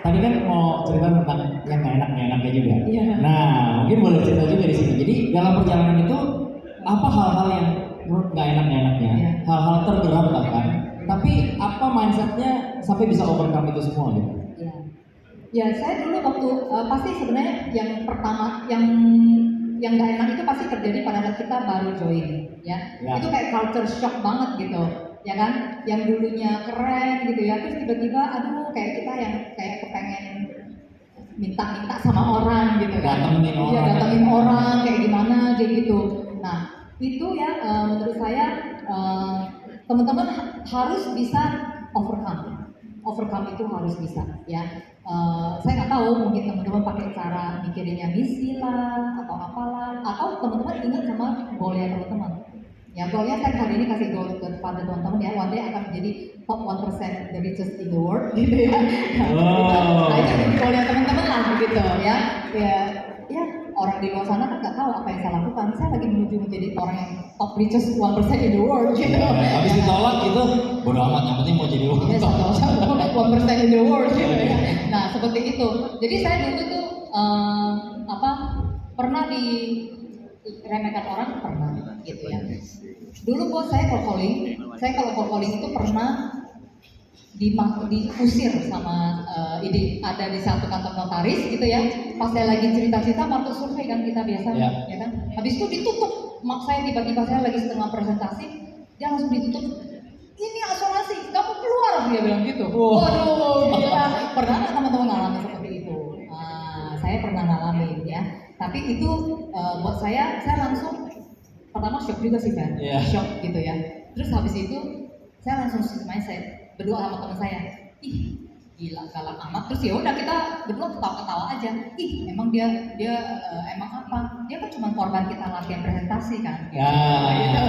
tadi kan mau cerita tentang yang nggak enaknya juga. Iya. Nah, mungkin boleh cerita juga di sini. Jadi dalam perjalanan itu apa hal-hal yang menurut nggak enaknya, Iya. hal-hal terberat bahkan. Tapi apa mindsetnya sampai bisa overcome itu semua gitu? Ya, ya saya dulu waktu pasti sebenarnya yang pertama yang nggak enak itu pasti terjadi pada saat kita baru join, ya. Ya. Itu kayak culture shock banget gitu, ya kan? Yang dulunya keren gitu ya, terus tiba-tiba aduh kayak kita yang kayak kepengen minta-minta sama orang gitu kan. Datengin Iya, orang. datengin orang kayak gimana kayak gitu. Nah, itu ya menurut saya teman-teman harus bisa overcome. Overcome itu harus bisa ya. Saya nggak tahu mungkin teman-teman pakai cara mikirinnya misi lah atau apalah, atau teman-teman ingat sama goalnya teman-teman. Ya, goalnya saya hari ini kasih goal kepada teman-teman ya, one day akan menjadi top 1% the richest in the world gitu ya. Wow. Nah, itu jadi goalnya teman-teman lah gitu ya. Ya orang di luar sana kan nggak tahu apa yang saya lakukan. Saya lagi menuju menjadi orang yang top richest 1% in the world gitu. Habis ditolak gitu, bodo amat, yang penting mau jadi Ya, top. 1% in the world gitu ya. Nah, seperti itu. Jadi saya dulu tuh pernah diremehkan orang, pernah gitu ya. Dulu bos saya cold calling itu pernah diusir sama ada di satu kantor notaris gitu ya. Pas saya lagi cerita-cerita waktu survei kan kita biasa ya kan. Habis itu ditutup. Saya tiba-tiba saya lagi setengah presentasi, dia langsung ditutup. Ini asuransi, kamu keluar, dia bilang gitu. Waduh, gila. Pernah nggak teman-teman ngalamin seperti itu? Saya pernah ngalamin ya. Tapi itu buat saya langsung pertama shock juga sih kan, shock gitu ya. Terus habis itu saya langsung mindset berdua sama teman saya, ih gila galak amat. Terus ya udah kita berdua ketawa-ketawa aja. Ih emang dia emang apa? Dia kan cuma korban kita latihan presentasi kan. Gitu.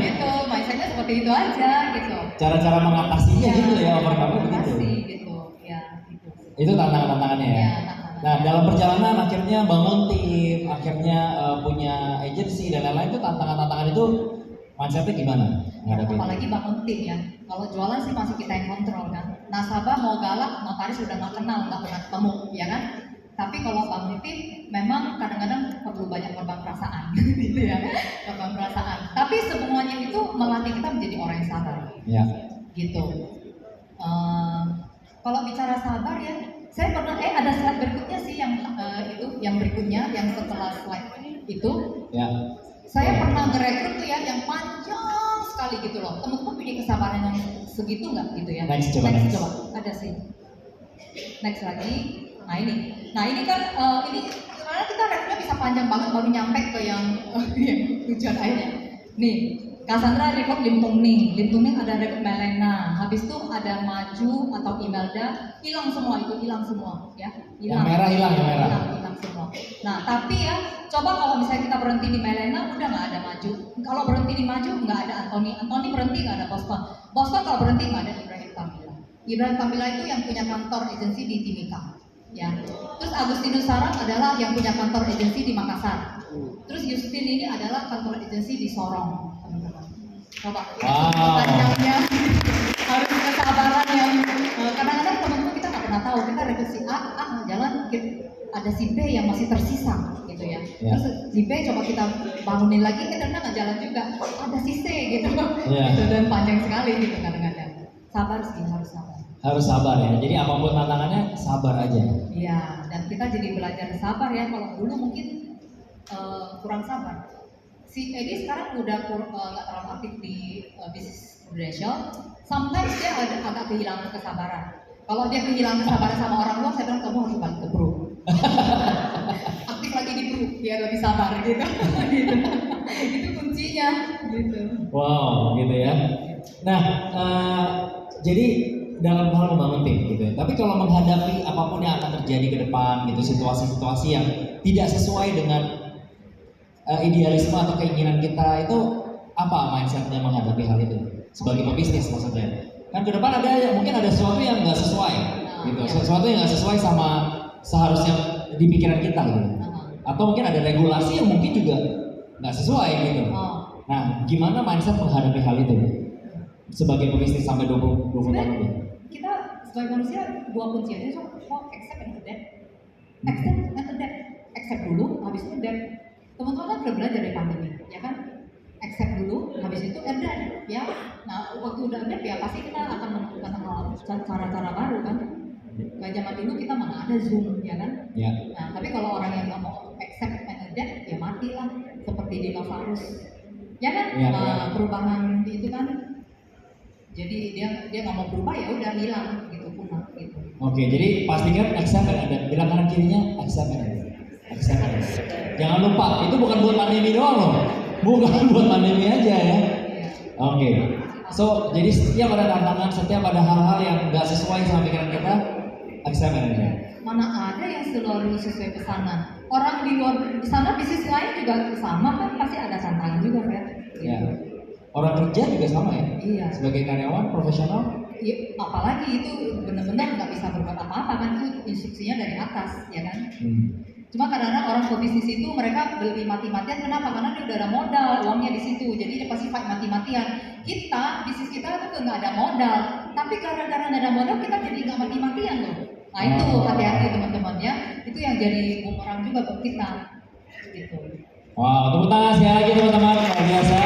Gitu. Mindsetnya seperti itu aja gitu. Cara-cara mengatasinya gitu ya, overcome begitu. Gitu. Ya gitu. Itu tantangan-tantangannya ya. Nah dalam perjalanan akhirnya bangun tim, akhirnya punya agency dan lain-lain, itu tantangan-tantangan itu mindsetnya gimana? Apalagi bangun tim ya. Kalau jualan sih masih kita yang kontrol kan. Nasabah mau galak, notaris udah nggak kenal, nggak pernah ketemu, ya kan? Tapi kalau bangun tim, memang kadang-kadang perlu banyak korban perasaan, gitu ya. Korban perasaan. Tapi semuanya itu melatih kita menjadi orang yang sabar. Ya. Gitu. Kalau bicara sabar ya, saya pernah ada slide berikutnya sih yang berikutnya yang setelah slide itu. Ya. Saya pernah ngerekrut tuh ya yang panjang sekali gitu loh. Teman-teman punya kesabaran yang segitu nggak gitu ya? Next coba. Ada sih. Next lagi. Nah ini kan ini karena kita rekrutnya bisa panjang banget baru nyampe ke yang tujuan akhirnya. Nih, Cassandra rekrut Lim Tung Ning ada rekrut Melena. Habis itu ada Maju atau Imelda, hilang semua ya. Yang merah hilang. Hilang semua. Nah, tapi ya coba kalau misalnya kita berhenti di Melena udah nggak ada Maju. Kalau berhenti di Maju nggak ada Anthony berhenti nggak ada Boston kalau berhenti nggak ada Ibrahim Tamila itu yang punya kantor agensi di Timika ya. Terus Agustinus Sarang adalah yang punya kantor agensi di Makassar. Terus Justin ini adalah kantor agensi di Sorong, teman-teman. Coba panjangnya harus kesabaran yang kadang-kadang teman-teman kita nggak pernah tahu. Kita rekrut si A jalan ada si B yang masih tersisa gitu ya. Terus si B coba kita bangunin lagi, ternyata nggak jalan juga. Ada si C gitu, gitu dan panjang sekali gitu kadang-kadang. Sabar sih, harus sabar. Harus sabar ya. Jadi apapun tantangannya sabar aja. Iya, dan kita jadi belajar sabar ya. Kalau dulu mungkin kurang sabar. Si Edi sekarang udah nggak terlalu aktif di bisnis prudential. Sometimes dia agak kehilangan kesabaran. Kalau dia kehilangan kesabaran sama orang luar, saya bilang kamu harus balik ke Bro. Aktif lagi di Bro, biar lebih sabar gitu. Gitu. Itu kuncinya gitu. Wow, gitu ya. Nah, jadi dalam hal membangun tim gitu ya. Tapi kalau menghadapi apapun yang akan terjadi ke depan gitu, situasi-situasi yang tidak sesuai dengan idealisme atau keinginan kita, itu apa mindsetnya menghadapi hal itu sebagai pebisnis maksudnya? Kan ke depan mungkin ada sesuatu yang nggak sesuai gitu, sesuatu yang nggak sesuai sama seharusnya di pikiran kita gitu. Atau mungkin ada regulasi yang mungkin juga nggak sesuai gitu. Nah, gimana mindset menghadapi hal itu sebagai pebisnis sampai 20 tahun lebih? Kita sebagai manusia dua kunci aja, so accept and adapt. Accept and adapt. Accept dulu, habis itu adapt. Teman-teman kan udah belajar dari pandemi, ya kan? Accept dulu, habis itu adapt, ya. Nah, waktu udah adapt ya pasti kita akan menemukan cara-cara baru kan. Kayak zaman dulu kita mana ada Zoom, ya kan? Ya. Nah, tapi kalau orang yang nggak mau accept and adapt, ya matilah seperti dinosaurus, ya kan? Ya, Nah, ya. perubahan itu kan, jadi dia nggak mau berubah ya udah hilang gitu, punah gitu. Oke, jadi pastikan accept and adapt. Bilang kanan kirinya accept and adapt. Accept and adapt. Jangan lupa, itu bukan buat pandemi doang loh. Bukan buat pandemi aja ya. Iya. Oke. So, jadi setiap ada tantangan, setiap ada hal-hal yang nggak sesuai sama pikiran kita, accept and adapt. Mana ada yang selalu sesuai pesanan? Orang di luar di sana bisnis lain juga sama kan, pasti ada tantangan juga kan? Ya. Orang kerja juga sama ya. Iya. Sebagai karyawan profesional. Ya, apalagi itu benar-benar nggak bisa berbuat apa-apa kan, itu instruksinya dari atas, ya kan? Cuma kadang-kadang orang pebisnis itu mereka lebih mati-matian, kenapa? Karena dia udah ada modal, uangnya di situ, jadi dia pasti fight mati-matian. Kita, bisnis kita itu nggak ada modal, tapi gara-gara nggak ada modal kita jadi nggak mati-matian loh. Nah itu hati-hati teman-teman ya, itu yang jadi bumerang juga buat kita. Gitu. Wow, tepuk tangan sekali lagi teman-teman, luar biasa.